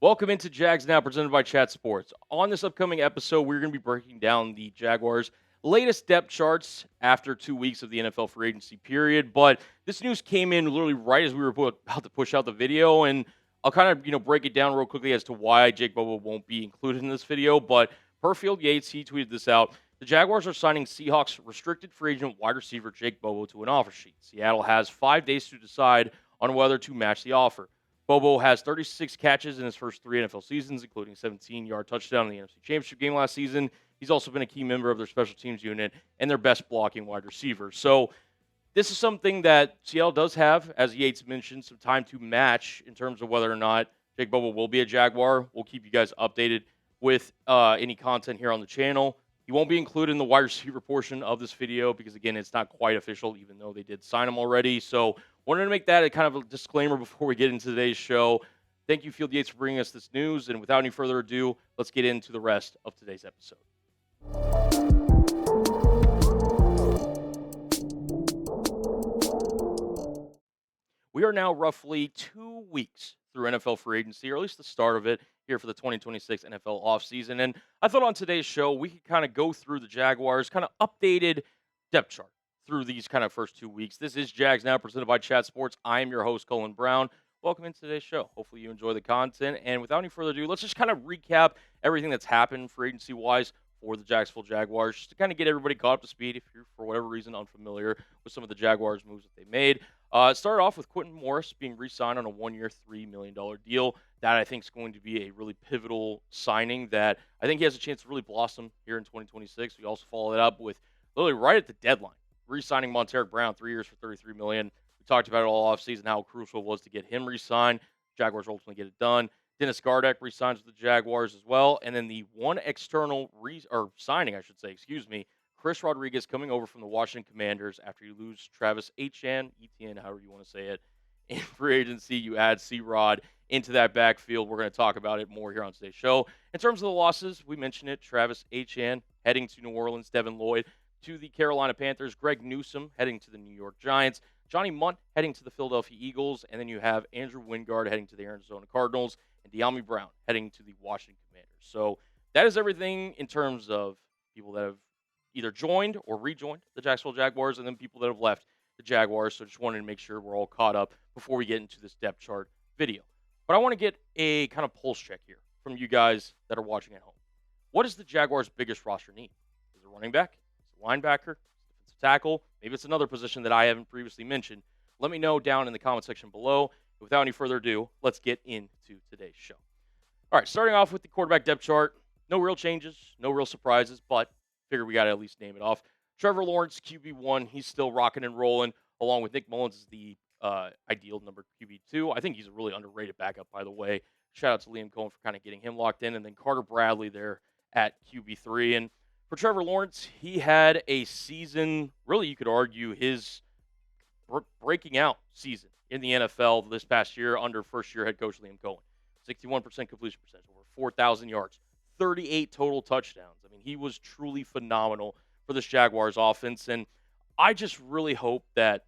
Welcome into Jags Now, presented by Chat Sports. On this upcoming episode, we're going to be breaking down the Jaguars' latest depth charts after 2 weeks of the NFL free agency period. But this news came in literally right as we were about to push out the video, and I'll kind of break it down real quickly as to why Jake Bobo won't be included in this video. But per Field Yates, he tweeted this out. The Jaguars are signing Seahawks restricted free agent wide receiver Jake Bobo to an offer sheet. Seattle has 5 days to decide on whether to match the offer. Bobo has 36 catches in his first 3 NFL seasons, including a 17-yard touchdown in the NFC Championship game last season. He's also been a key member of their special teams unit and their best blocking wide receiver. So this is something that Seattle does have, as Yates mentioned, some time to match in terms of whether or not Jake Bobo will be a Jaguar. We'll keep you guys updated with any content here on the channel. He won't be included in the wide receiver portion of this video because, again, it's not quite official, even though they did sign him already. So wanted to make that a kind of a disclaimer before we get into today's show. Thank you, Field Yates, for bringing us this news. And without any further ado, let's get into the rest of today's episode. We are now roughly 2 weeks through NFL free agency, or at least the start of it, here for the 2026 NFL offseason. And I thought on today's show, we could kind of go through the Jaguars' kind of updated depth chart through these kind of first 2 weeks. This is Jags Now, presented by Chat Sports. I am your host, Cullen Brown. Welcome into today's show. Hopefully you enjoy the content. And without any further ado, let's just kind of recap everything that's happened free agency-wise for the Jacksonville Jaguars, just to kind of get everybody caught up to speed if you're, for whatever reason, unfamiliar with some of the Jaguars moves that they made. It started off with Quentin Morris being re-signed on a 1-year, $3 million deal. That, I think, is going to be a really pivotal signing that I think he has a chance to really blossom here in 2026. We also follow it up with literally right at the deadline, re-signing Monteric Brown, 3 years for $33 million. We talked about it all offseason, how crucial it was to get him re-signed. Jaguars ultimately get it done. Dennis Gardeck re-signs with the Jaguars as well. And then the one external signing, Chris Rodriguez coming over from the Washington Commanders after you lose Travis Etienne, however you want to say it. In free agency, you add C-Rod into that backfield. We're going to talk about it more here on today's show. In terms of the losses, we mentioned it. Travis Etienne heading to New Orleans. Devin Lloyd to the Carolina Panthers. Greg Newsome heading to the New York Giants. Johnny Munt heading to the Philadelphia Eagles. And then you have Andrew Wingard heading to the Arizona Cardinals. And De'Ami Brown heading to the Washington Commanders. So that is everything in terms of people that have either joined or rejoined the Jacksonville Jaguars, and then people that have left the Jaguars. So just wanted to make sure we're all caught up before we get into this depth chart video. But I want to get a kind of pulse check here from you guys that are watching at home. What is the Jaguars' biggest roster need? Is it running back? Is it linebacker? Is it defensive tackle? Maybe it's another position that I haven't previously mentioned. Let me know down in the comment section below. Without any further ado, let's get into today's show. All right, starting off with the quarterback depth chart. No real changes, no real surprises, but figure we got to at least name it off. Trevor Lawrence, QB1, he's still rocking and rolling, along with Nick Mullins as the ideal number QB2. I think he's a really underrated backup, by the way. Shout out to Liam Cohen for kind of getting him locked in, and then Carter Bradley there at QB3. And for Trevor Lawrence, he had a season, really you could argue his breaking out season in the NFL this past year under first-year head coach Liam Cohen. 61% completion percentage, over 4,000 yards. 38 total touchdowns. I mean, he was truly phenomenal for this Jaguars offense. And I just really hope that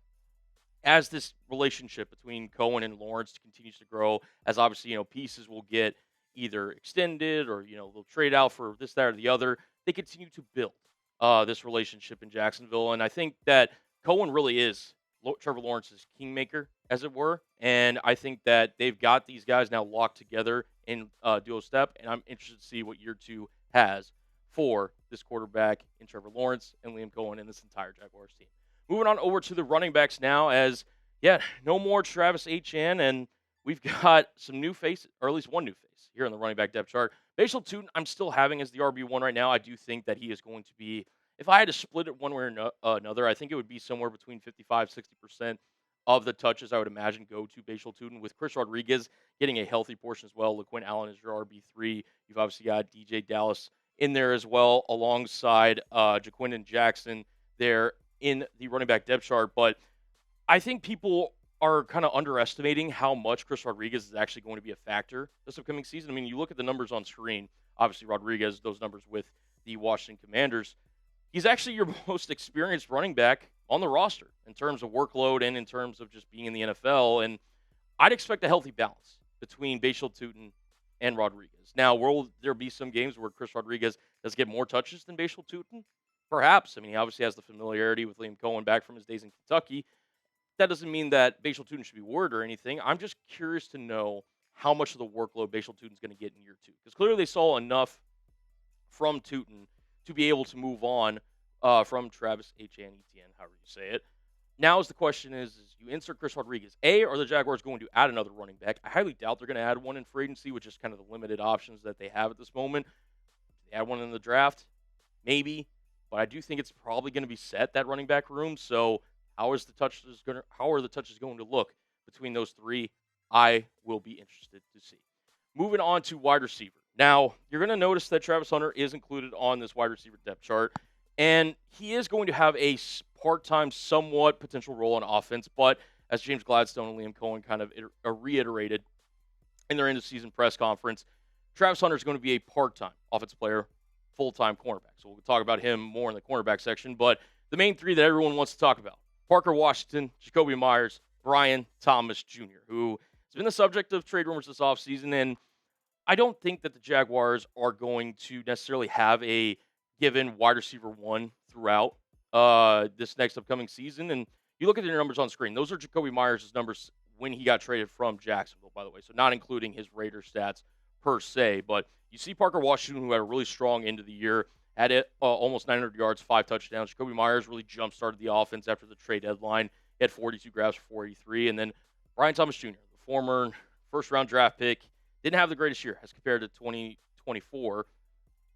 as this relationship between Cohen and Lawrence continues to grow, as obviously, pieces will get either extended or, they'll trade out for this, that, or the other, they continue to build this relationship in Jacksonville. And I think that Cohen really is Trevor Lawrence's kingmaker, as it were. And I think that they've got these guys now locked together in duo step, and I'm interested to see what year 2 has for this quarterback in Trevor Lawrence and Liam Cohen and this entire Jaguars team. Moving on over to the running backs now, no more Travis Etienne, and we've got some new faces, or at least one new face here on the running back depth chart. Bhayshul Tuten, I'm still having as the RB1 right now. I do think that he is going to be, if I had to split it one way or another, I think it would be somewhere between 55-60% of the touches I would imagine go to Bhayshul Tuten, with Chris Rodriguez getting a healthy portion as well. LeQuint Allen is your RB3. You've obviously got DJ Dallas in there as well, alongside Jaquindon Jackson there in the running back depth chart. But I think people are kind of underestimating how much Chris Rodriguez is actually going to be a factor this upcoming season. I mean, you look at the numbers on screen. Obviously, Rodriguez, those numbers with the Washington Commanders. He's actually your most experienced running back on the roster in terms of workload and in terms of just being in the NFL. And I'd expect a healthy balance between Bhayshul Tuten and Rodriguez. Now, will there be some games where Chris Rodriguez does get more touches than Bhayshul Tuten? Perhaps. I mean, he obviously has the familiarity with Liam Cohen back from his days in Kentucky. That doesn't mean that Bhayshul Tuten should be worried or anything. I'm just curious to know how much of the workload Bhayshul Tuten's going to get in year two. Because clearly they saw enough from Tuten to be able to move on from Travis Etienne, however you say it. Now, is the question is you insert Chris Rodriguez. A, are the Jaguars going to add another running back? I highly doubt they're going to add one in free agency, which is kind of the limited options that they have at this moment. They add one in the draft, maybe, but I do think it's probably going to be set, that running back room. So how are the touches going to look between those three? I will be interested to see. Moving on to wide receiver. Now, you're going to notice that Travis Hunter is included on this wide receiver depth chart, and he is going to have a part-time, somewhat potential role on offense, but as James Gladstone and Liam Cohen kind of reiterated in their end-of-season press conference, Travis Hunter is going to be a part-time offensive player, full-time cornerback. So we'll talk about him more in the cornerback section, but the main three that everyone wants to talk about, Parker Washington, Jakobi Meyers, Brian Thomas Jr., who has been the subject of trade rumors this offseason, and I don't think that the Jaguars are going to necessarily have a given wide receiver one throughout this next upcoming season. And you look at the numbers on screen; those are Jakobi Meyers' numbers when he got traded from Jacksonville, by the way. So not including his Raider stats per se, but you see Parker Washington, who had a really strong end of the year, had it almost 900 yards, 5 touchdowns. Jakobi Meyers really jump-started the offense after the trade deadline. He had 42 grabs for 483, and then Brian Thomas Jr., the former first-round draft pick. Didn't have the greatest year as compared to 2024.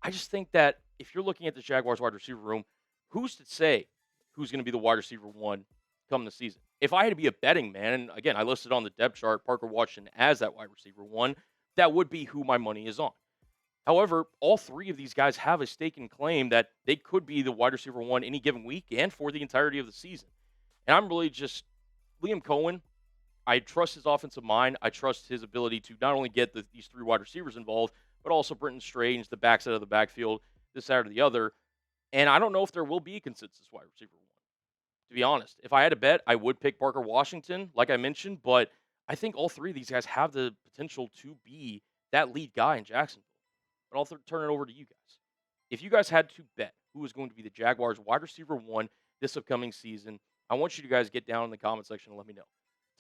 I just think that if you're looking at the Jaguars wide receiver room, who's to say who's going to be the wide receiver one come the season? If I had to be a betting man, and again, I listed on the depth chart Parker Washington as that wide receiver one, that would be who my money is on. However, all three of these guys have a stake in claim that they could be the wide receiver one any given week and for the entirety of the season. And I'm really just Liam Cohen. I trust his offensive mind. I trust his ability to not only get these three wide receivers involved, but also Britton Strange, the backside of the backfield, this side or the other. And I don't know if there will be a consensus wide receiver one. To be honest, if I had to bet, I would pick Parker Washington, like I mentioned, but I think all three of these guys have the potential to be that lead guy in Jacksonville. But I'll turn it over to you guys. If you guys had to bet who is going to be the Jaguars wide receiver one this upcoming season, I want you to guys get down in the comment section and let me know.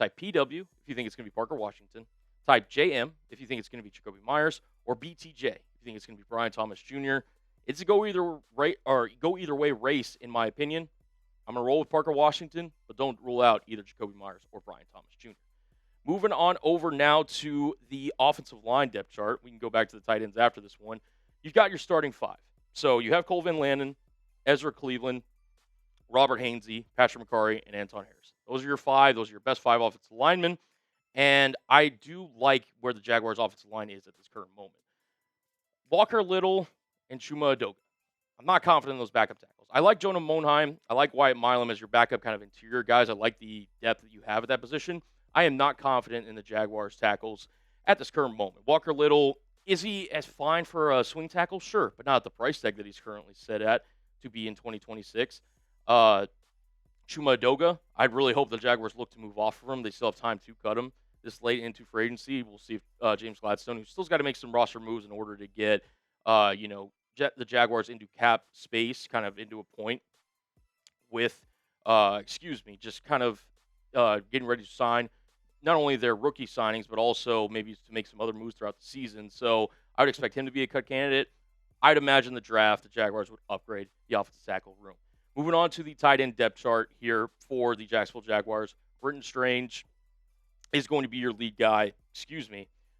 Type PW if you think it's going to be Parker Washington. Type JM if you think it's going to be Jakobi Meyers, or BTJ if you think it's going to be Brian Thomas Jr. It's a go either way race, in my opinion. I'm going to roll with Parker Washington, but don't rule out either Jakobi Meyers or Brian Thomas Jr. Moving on over now to the offensive line depth chart. We can go back to the tight ends after this one. You've got your starting five. So you have Cole Van Landen, Ezra Cleveland, Robert Hainsey, Patrick McCarry, and Anton Harrison. Those are your five. Those are your best five offensive linemen. And I do like where the Jaguars' offensive line is at this current moment. Walker Little and Chuma Adoga. I'm not confident in those backup tackles. I like Jonah Monheim. I like Wyatt Milam as your backup kind of interior guys. I like the depth that you have at that position. I am not confident in the Jaguars' tackles at this current moment. Walker Little, is he as fine for a swing tackle? Sure, but not at the price tag that he's currently set at to be in 2026. Chuma Adoga, I'd really hope the Jaguars look to move off of him. They still have time to cut him this late into free agency. We'll see if James Gladstone, who still's got to make some roster moves in order to get, the Jaguars into cap space, kind of into a point with, just kind of getting ready to sign not only their rookie signings, but also maybe to make some other moves throughout the season. So I would expect him to be a cut candidate. I'd imagine the draft, the Jaguars would upgrade the offensive tackle room. Moving on to the tight end depth chart here for the Jacksonville Jaguars. Britton Strange is going to be your lead guy.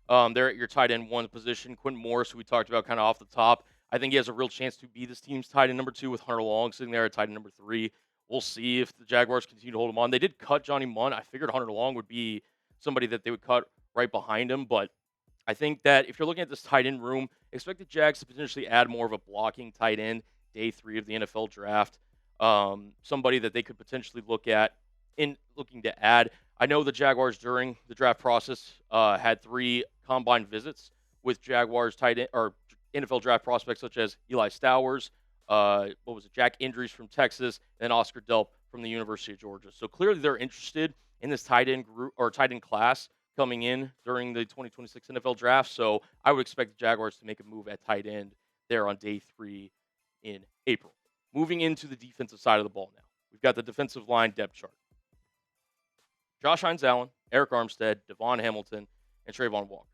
They're at your tight end one position. Quentin Morris, who we talked about kind of off the top, I think he has a real chance to be this team's tight end number 2 with Hunter Long sitting there at tight end number 3. We'll see if the Jaguars continue to hold him on. They did cut Johnny Munn. I figured Hunter Long would be somebody that they would cut right behind him, but I think that if you're looking at this tight end room, expect the Jags to potentially add more of a blocking tight end day 3 of the NFL draft. Somebody that they could potentially look at in looking to add. I know the Jaguars during the draft process had 3 combine visits with Jaguars tight end or NFL draft prospects such as Eli Stowers, Jack Indries from Texas, and Oscar Delp from the University of Georgia. So clearly they're interested in this tight end group or tight end class coming in during the 2026 NFL draft. So I would expect the Jaguars to make a move at tight end there on day 3 in April. Moving into the defensive side of the ball now. We've got the defensive line depth chart. Josh Hines-Allen, Eric Armstead, Devon Hamilton, and Trayvon Walker.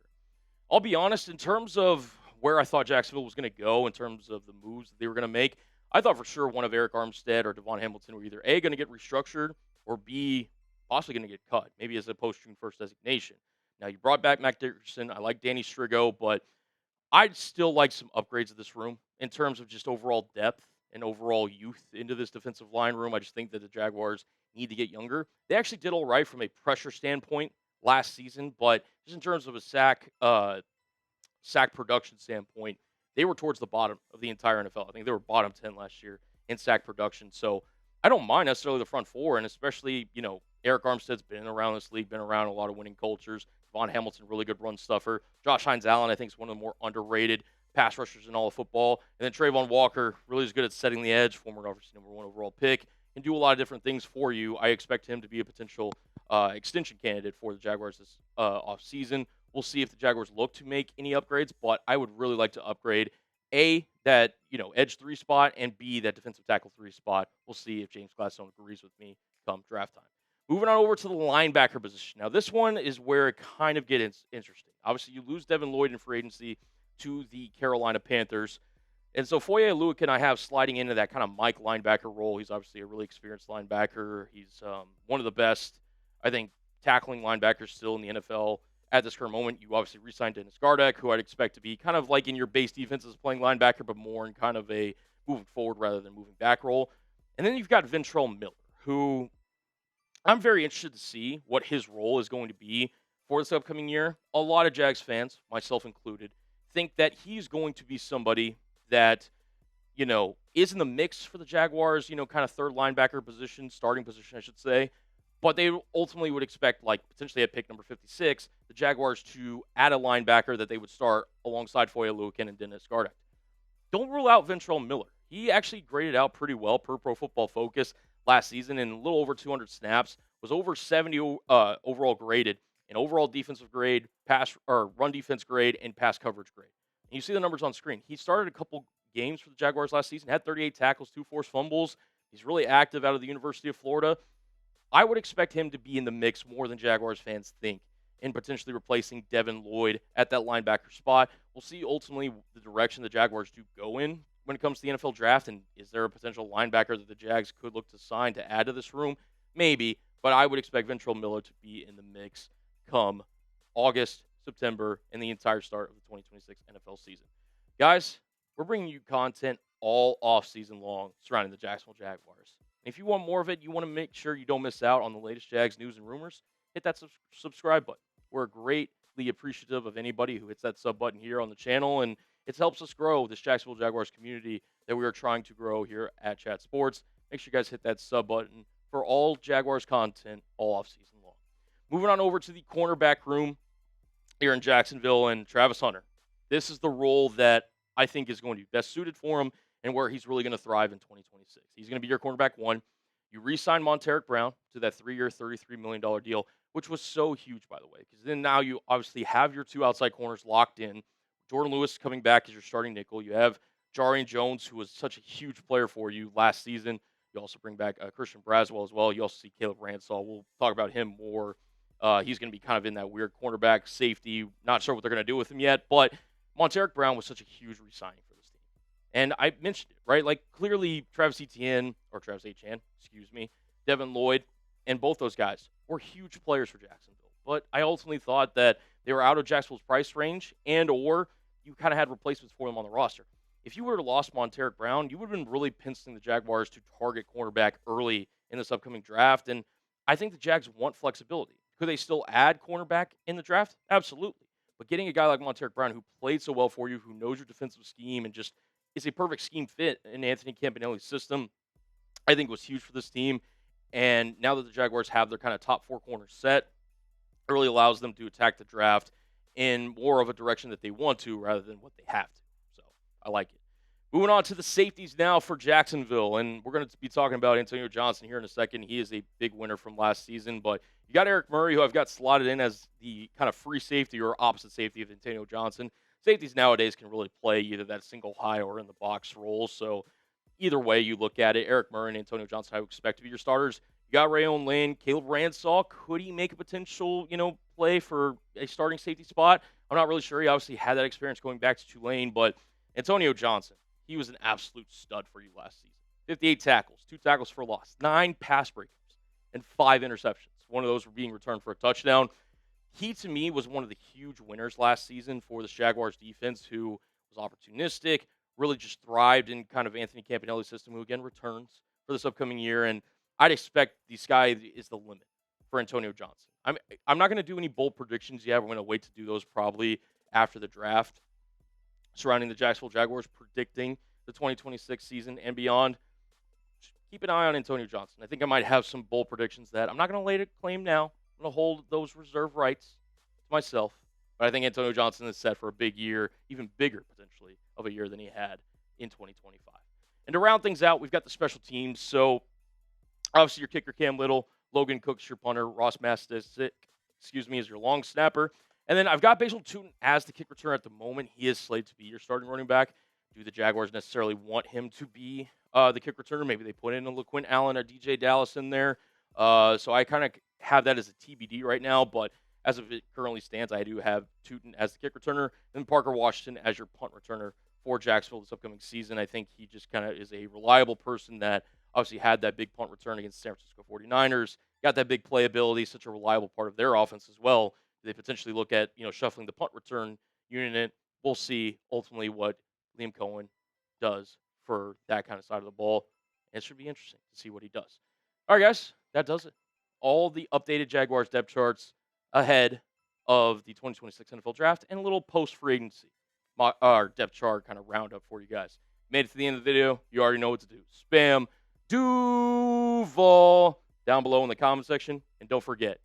I'll be honest, in terms of where I thought Jacksonville was going to go, in terms of the moves that they were going to make, I thought for sure one of Eric Armstead or Devon Hamilton were either A, going to get restructured, or B, possibly going to get cut, maybe as a post-June 1st designation. Now, you brought back Mac Dickerson. I like Danny Strigo, but I'd still like some upgrades of this room in terms of just overall depth and overall youth into this defensive line room. I just think that the Jaguars need to get younger. They actually did all right from a pressure standpoint last season, but just in terms of a sack production standpoint, they were towards the bottom of the entire NFL. I think they were bottom 10 last year in sack production. So I don't mind necessarily the front four, and especially, Eric Armstead's been around this league, been around a lot of winning cultures. Von Hamilton, really good run stuffer. Josh Hines-Allen, I think, is one of the more underrated pass rushers in all of football. And then Trayvon Walker, really is good at setting the edge, former obviously number 1 overall pick, can do a lot of different things for you. I expect him to be a potential extension candidate for the Jaguars this offseason. We'll see if the Jaguars look to make any upgrades, but I would really like to upgrade A, that, edge 3 spot, and B, that defensive tackle 3 spot. We'll see if James Gladstone agrees with me come draft time. Moving on over to the linebacker position. Now, this one is where it kind of gets interesting. Obviously, you lose Devin Lloyd in free agency to the Carolina Panthers. And so Foye Oluokun I have sliding into that kind of Mike linebacker role. He's obviously a really experienced linebacker. He's one of the best, I think, tackling linebackers still in the NFL at this current moment. You obviously re-signed Dennis Gardeck, who I'd expect to be kind of like in your base defense as playing linebacker, but more in kind of a moving forward rather than moving back role. And then you've got Ventrell Miller, who I'm very interested to see what his role is going to be for this upcoming year. A lot of Jags fans, myself included, think that he's going to be somebody that, is in the mix for the Jaguars, kind of third linebacker position, starting position, I should say. But they ultimately would expect, like, potentially at pick number 56, the Jaguars to add a linebacker that they would start alongside Foye Oluokun and Dennis Gardeck. Don't rule out Ventrell Miller. He actually graded out pretty well per Pro Football Focus last season in a little over 200 snaps, was over 70 overall graded, an overall defensive grade, pass or run defense grade, and pass coverage grade. And you see the numbers on screen. He started a couple games for the Jaguars last season, had 38 tackles, 2 forced fumbles. He's really active out of the University of Florida. I would expect him to be in the mix more than Jaguars fans think in potentially replacing Devin Lloyd at that linebacker spot. We'll see ultimately the direction the Jaguars do go in when it comes to the NFL draft, and is there a potential linebacker that the Jags could look to sign to add to this room? Maybe, but I would expect Ventrell Miller to be in the mix come August, September, and the entire start of the 2026 NFL season. Guys, we're bringing you content all off-season long surrounding the Jacksonville Jaguars. If you want more of it, you want to make sure you don't miss out on the latest Jags news and rumors, hit that subscribe button. We're greatly appreciative of anybody who hits that sub button here on the channel, and it helps us grow this Jacksonville Jaguars community that we are trying to grow here at Chat Sports. Make sure you guys hit that sub button for all Jaguars content all offseason long. Moving on over to the cornerback room here in Jacksonville, and Travis Hunter. This is the role that I think is going to be best suited for him and where he's really going to thrive in 2026. He's going to be your cornerback 1. You re-sign Monteric Brown to that 3-year, $33 million deal, which was so huge, by the way, because then now you obviously have your 2 outside corners locked in. Jordan Lewis coming back as your starting nickel. You have Jarian Jones, who was such a huge player for you last season. You also bring back Christian Braswell as well. You also see Caleb Ransall. We'll talk about him more. He's going to be kind of in that weird cornerback safety. Not sure what they're going to do with him yet, but Monteric Brown was such a huge re-signing for this team. And I mentioned it, right? Like, clearly Travis Etienne, Devin Lloyd, and both those guys were huge players for Jacksonville. But I ultimately thought that they were out of Jacksonville's price range, and or you kind of had replacements for them on the roster. If you would have lost Monteric Brown, you would have been really penciling the Jaguars to target cornerback early in this upcoming draft. And I think the Jags want flexibility. Could they still add cornerback in the draft? Absolutely. But getting a guy like Monteric Brown who played so well for you, who knows your defensive scheme, and just is a perfect scheme fit in Anthony Campanelli's system, I think was huge for this team. And now that the Jaguars have their kind of top 4 corners set, it really allows them to attack the draft in more of a direction that they want to rather than what they have to. So I like it. Moving on to the safeties now for Jacksonville, and we're going to be talking about Antonio Johnson here in a second. He is a big winner from last season, but you got Eric Murray, who I've got slotted in as the kind of free safety or opposite safety of Antonio Johnson. Safeties nowadays can really play either that single high or in the box role, so either way you look at it, Eric Murray and Antonio Johnson I would expect to be your starters. You got Rayon Lane, Caleb Ransaw. Could he make a potential, play for a starting safety spot? I'm not really sure. He obviously had that experience going back to Tulane, but Antonio Johnson, he was an absolute stud for you last season. 58 tackles, 2 tackles for loss, 9 pass breakups, and 5 interceptions. One of those were being returned for a touchdown. He, to me, was one of the huge winners last season for the Jaguars defense, who was opportunistic, really just thrived in kind of Anthony Campanelli's system, who again returns for this upcoming year. And I'd expect the sky is the limit for Antonio Johnson. I'm not going to do any bold predictions yet. We're going to wait to do those probably after the draft surrounding the Jacksonville Jaguars, predicting the 2026 season and beyond. Just keep an eye on Antonio Johnson. I think I might have some bold predictions that I'm not going to lay a claim now. I'm going to hold those reserve rights to myself. But I think Antonio Johnson is set for a big year, even bigger potentially of a year than he had in 2025. And to round things out, we've got the special teams. So obviously your kicker Cam Little, Logan Cooks your punter, Ross Mastic, is your long snapper. And then I've got Bhayshul Tuten as the kick returner at the moment. He is slated to be your starting running back. Do the Jaguars necessarily want him to be the kick returner? Maybe they put in a LeQuint Allen or DJ Dallas in there. So I kind of have that as a TBD right now. But as of it currently stands, I do have Tuten as the kick returner and Parker Washington as your punt returner for Jacksonville this upcoming season. I think he just kind of is a reliable person that obviously had that big punt return against the San Francisco 49ers, got that big playability, such a reliable part of their offense as well. They potentially look at, shuffling the punt return unit. We'll see ultimately what Liam Cohen does for that kind of side of the ball. And it should be interesting to see what he does. All right, guys, that does it. All the updated Jaguars depth charts ahead of the 2026 NFL Draft and a little post-free agency our depth chart kind of roundup for you guys. Made it to the end of the video. You already know what to do. Spam Duval down below in the comment section. And don't forget,